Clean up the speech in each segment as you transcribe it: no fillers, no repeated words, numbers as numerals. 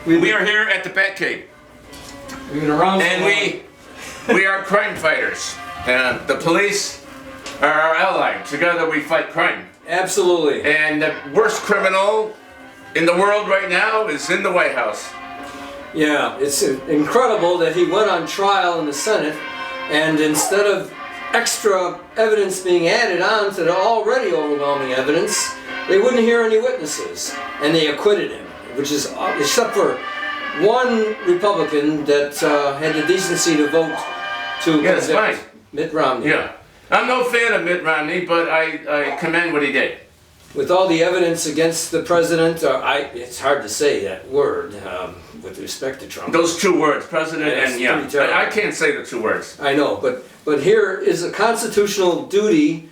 We are here at the Batcave, and we are crime fighters. The police are our ally. Together we fight crime. Absolutely. And the worst criminal in the world right now is in the White House. Yeah, it's incredible that he went on trial in the Senate, and instead of extra evidence being added on to the already overwhelming evidence, they wouldn't hear any witnesses, and they acquitted him, which is, except for one Republican that had the decency to vote to convict Mitt Romney. Yeah, I'm no fan of Mitt Romney, but I commend what he did. With all the evidence against the president, it's hard to say that word with respect to Trump. Those two words, president and I can't say the two words. I know, but here is a constitutional duty.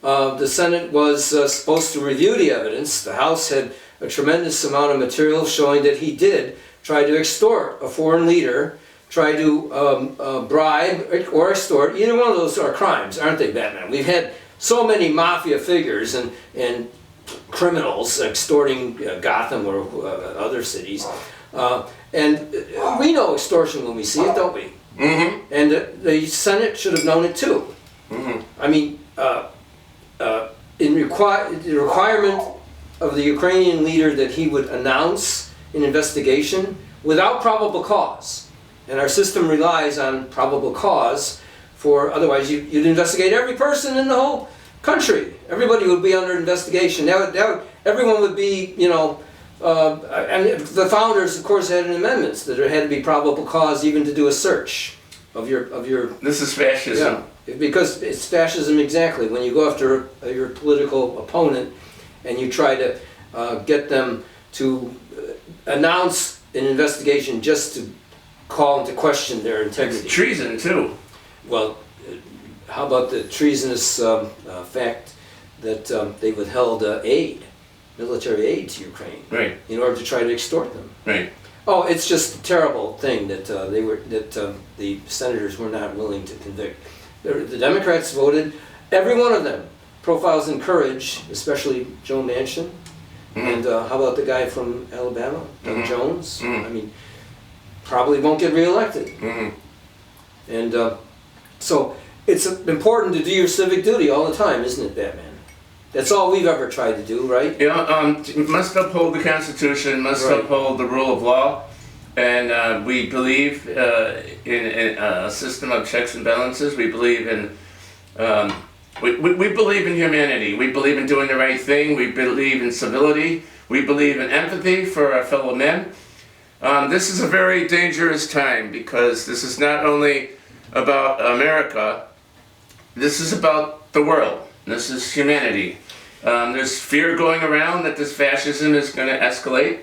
The Senate was supposed to review the evidence. The House had a tremendous amount of material showing that he did try to extort a foreign leader, try to bribe or extort. Either one of those are crimes, aren't they, Batman? We've had so many mafia figures and criminals extorting Gotham or other cities. And we know extortion when we see it, don't we? Mm-hmm. And the Senate should have known it too. Mm-hmm. I mean, the requirement of the Ukrainian leader that he would announce an investigation without probable cause. And our system relies on probable cause for, otherwise you'd investigate every person in the whole country. Everybody would be under investigation. Everyone would be, and the founders, of course, had amendments that there had to be probable cause even to do a search of your. This is fascism. Yeah, because it's fascism exactly. When you go after your political opponent and you try to get them to announce an investigation just to call into question their integrity. It's treason too. Well, how about the treasonous fact that they withheld military aid to Ukraine, right, in order to try to extort them? Right. Oh, it's just a terrible thing that the senators were not willing to convict. The Democrats voted. Every one of them profiles in courage, especially Joe Manchin, and how about the guy from Alabama, Doug Jones? I mean, probably won't get reelected. And so it's important to do your civic duty all the time, isn't it, Batman? That's all we've ever tried to do, right? Yeah, must uphold the Constitution, must uphold the rule of law, and we believe in a system of checks and balances. We believe in we believe in humanity. We believe in doing the right thing. We believe in civility. We believe in empathy for our fellow men. This is a very dangerous time because this is not only about America. This is about the world. This is humanity. There's fear going around that this fascism is going to escalate.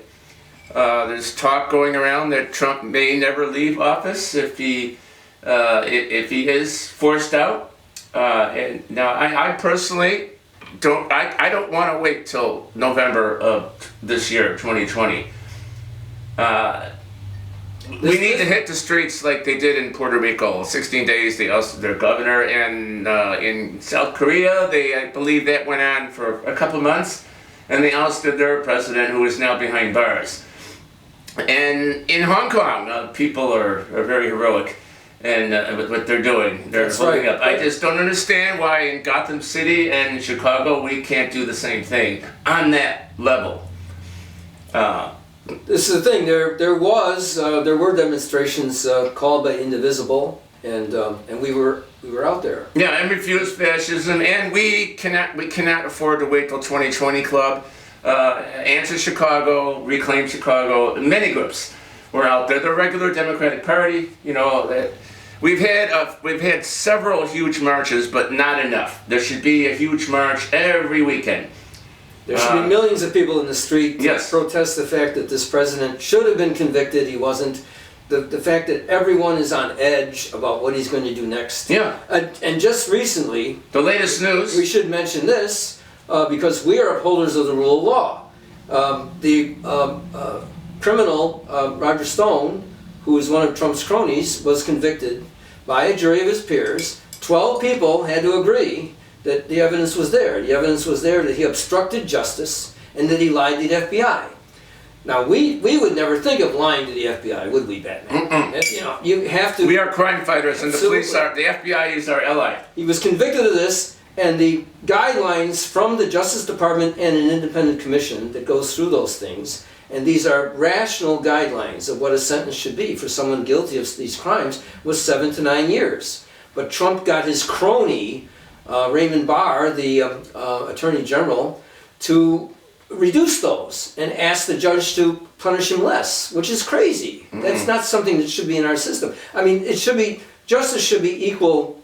There's talk going around that Trump may never leave office if he is forced out. And now, I personally don't. I don't want to wait till November of this year, 2020. We need to hit the streets like they did in Puerto Rico. 16 days they ousted their governor, and in South Korea, I believe that went on for a couple months, and they ousted their president, who is now behind bars. And in Hong Kong, people are very heroic, and with what they're doing, they're holding up. I just don't understand why in Gotham City and Chicago we can't do the same thing on that level. This is the thing. There were demonstrations called by Indivisible, and we were out there. Yeah, and refuse fascism, and we cannot afford to wait till 2020 Club, Answer Chicago, Reclaim Chicago. Many groups were out there. The regular Democratic Party, we've had several huge marches, but not enough. There should be a huge march every weekend. There should be millions of people in the street to protest the fact that this president should have been convicted. He wasn't. The fact that everyone is on edge about what he's going to do next. Yeah. And just recently, the latest news. We should mention this because we are upholders of the rule of law. The criminal, Roger Stone, who is one of Trump's cronies, was convicted by a jury of his peers. 12 people had to agree that the evidence was there. The evidence was there that he obstructed justice and that he lied to the FBI. Now, we would never think of lying to the FBI, would we, Batman? You know, you have to... We are crime fighters, and Absolutely. the FBI is our ally. He was convicted of this, and the guidelines from the Justice Department and an independent commission that goes through those things, and these are rational guidelines of what a sentence should be for someone guilty of these crimes, was 7 to 9 years. But Trump got his crony, Raymond Barr, the Attorney General, to reduce those and ask the judge to punish him less, which is crazy. That's not something that should be in our system. I mean, it should be, justice should be equal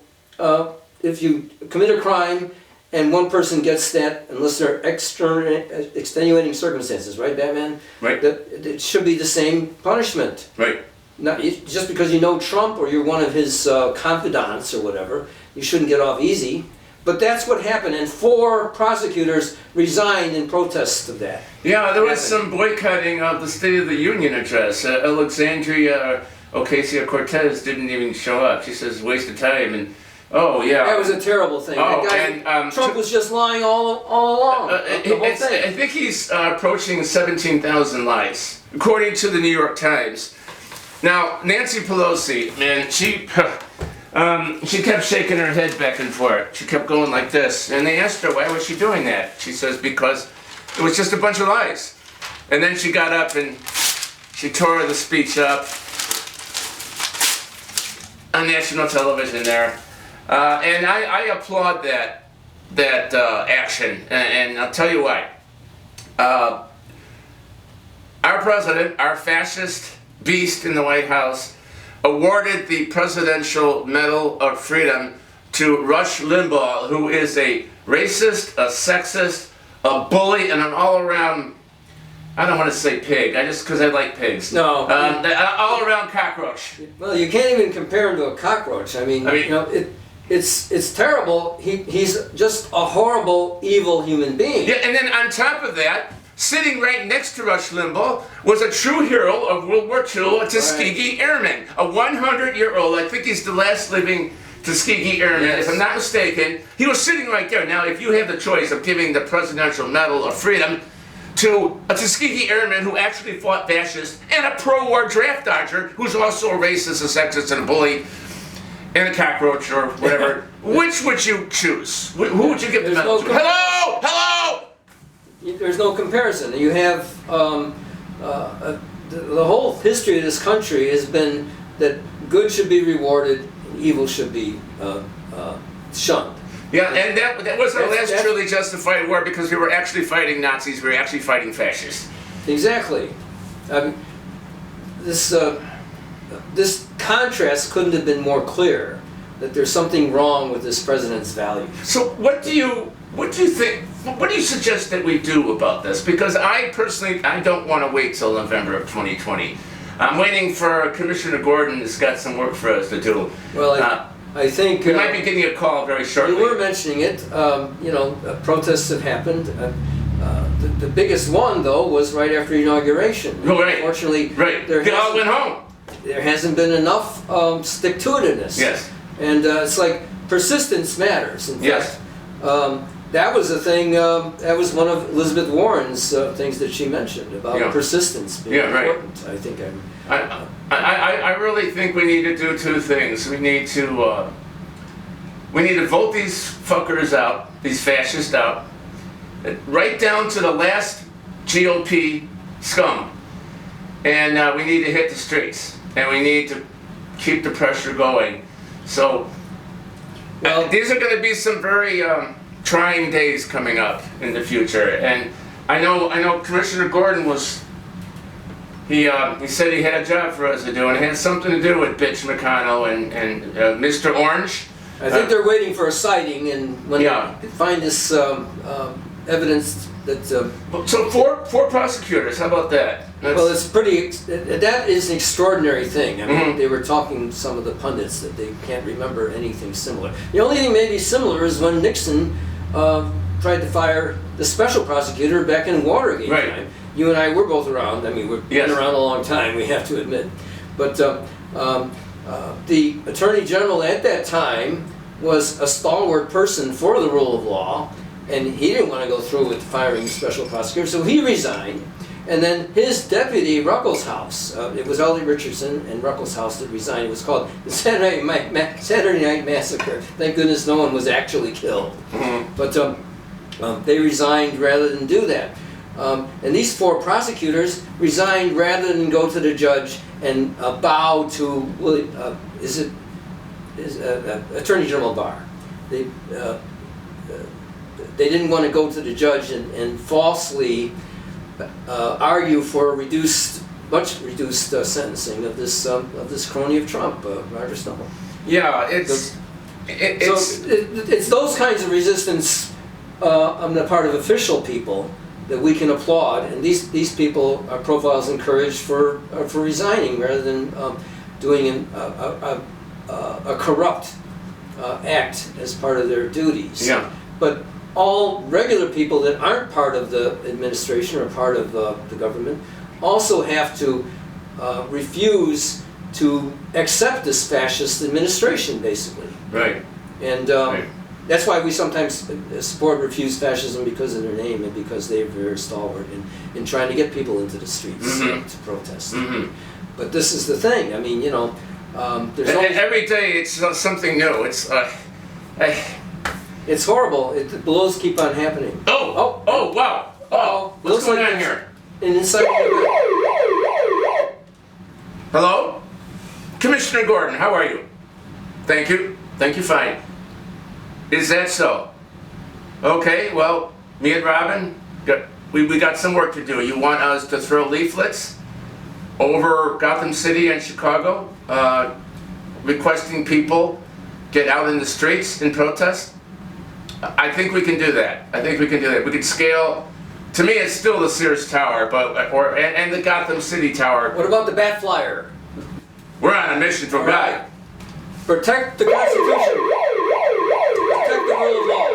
if you commit a crime and one person gets that, unless there are extenuating circumstances, right, Batman? Right. It should be the same punishment. Right. Not, just because you know Trump or you're one of his confidants or whatever, you shouldn't get off easy. But that's what happened, and 4 prosecutors resigned in protest of that. Yeah, there was some boycotting of the State of the Union address. Alexandria Ocasio-Cortez didn't even show up. She says, waste of time, and oh, yeah. That was a terrible thing. Oh, that guy, Trump was just lying all along, the whole thing. I think he's approaching 17,000 lies, according to the New York Times. Now, Nancy Pelosi, man, she kept shaking her head back and forth. She kept going like this. And they asked her, why was she doing that? She says, because it was just a bunch of lies. And then she got up and she tore the speech up on national television there. And I applaud that action. And I'll tell you why. Our president, our fascist beast in the White House, awarded the Presidential Medal of Freedom to Rush Limbaugh, who is a racist, a sexist, a bully, and an all-around, I don't want to say pig, because I like pigs. No. All-around cockroach. Well, you can't even compare him to a cockroach. I mean you know, it's terrible. He's just a horrible, evil human being. Yeah, and then on top of that, sitting right next to Rush Limbaugh was a true hero of World War II, a Tuskegee Airman, a 100-year-old, I think he's the last living Tuskegee Airman, yes, if I'm not mistaken. He was sitting right there. Now, if you have the choice of giving the Presidential Medal of Freedom to a Tuskegee Airman who actually fought fascists and a pro-war draft dodger who's also a racist, a sexist, and a bully, and a cockroach or whatever, which would you choose? Who would you give the medal to? Hello! Hello! There's no comparison. You have the whole history of this country has been that good should be rewarded, and evil should be shunned. Yeah, and that was our last truly justified war, because we were actually fighting Nazis. We were actually fighting fascists. Exactly. This contrast couldn't have been more clear. That there's something wrong with this president's values. So what do you think? What do you suggest that we do about this? Because I personally, I don't want to wait till November of 2020. I'm waiting for Commissioner Gordon has got some work for us to do. Well, I think we might be getting a call very shortly. You were mentioning it. You know, protests have happened. The biggest one, though, was right after inauguration. Oh, right. Unfortunately, they all went home. There hasn't been enough stick-to-itiveness. Yes. And it's like persistence matters. In fact, that was a thing. That was one of Elizabeth Warren's things that she mentioned about persistence being important. I think I really think we need to do 2 things. We need to vote these fuckers out, these fascists out, right down to the last GOP scum, and we need to hit the streets, and we need to keep the pressure going. So these are going to be some very trying days coming up in the future, and I know Commissioner Gordon was. He said he had a job for us to do, and it had something to do with Bitch McConnell and Mr. Orange. I think they're waiting for a sighting, and when they find this evidence that. So four prosecutors. How about that? Well, it's pretty. That is an extraordinary thing. I mean, they were talking some of the pundits that they can't remember anything similar. The only thing maybe similar is when Nixon tried to fire the special prosecutor back in Watergate time. You and I were both around. I mean, we've been around a long time, we have to admit. But the Attorney General at that time was a stalwart person for the rule of law, and he didn't want to go through with firing the special prosecutor, so he resigned. And then his deputy, Ruckelshaus, it was Ellie Richardson and Ruckelshaus that resigned. It was called the Saturday Night Massacre. Thank goodness no one was actually killed. Mm-hmm. But they resigned rather than do that. And these 4 prosecutors resigned rather than go to the judge and bow to Attorney General Barr. They didn't want to go to the judge and falsely argue for much reduced sentencing of this crony of Trump, Roger Stone. Yeah, it's those kinds of resistance on the part of official people that we can applaud, and these people are profiles encouraged for resigning rather than doing a corrupt act as part of their duties. Yeah. But all regular people that aren't part of the administration or part of the government also have to refuse to accept this fascist administration, basically. Right. And Right. that's why we sometimes support Refuse Fascism, because of their name and because they're very stalwart in trying to get people into the streets to protest. Mm-hmm. But this is the thing. I mean, you know, there's And always, every day it's something new. it's horrible. The blows keep on happening. Oh, wow. Oh, what's Looks going like on there's here? an inside. Hello? Commissioner Gordon, how are you? Thank you. Thank you, fine. Is that so? Okay, well, me and Robin, we got some work to do. You want us to throw leaflets over Gotham City and Chicago, requesting people get out in the streets and protest? I think we can do that. We could scale. To me, it's still the Sears Tower, and the Gotham City Tower. What about the Bat Flyer? We're on a mission for God. Protect the Constitution. Protect the rule of law.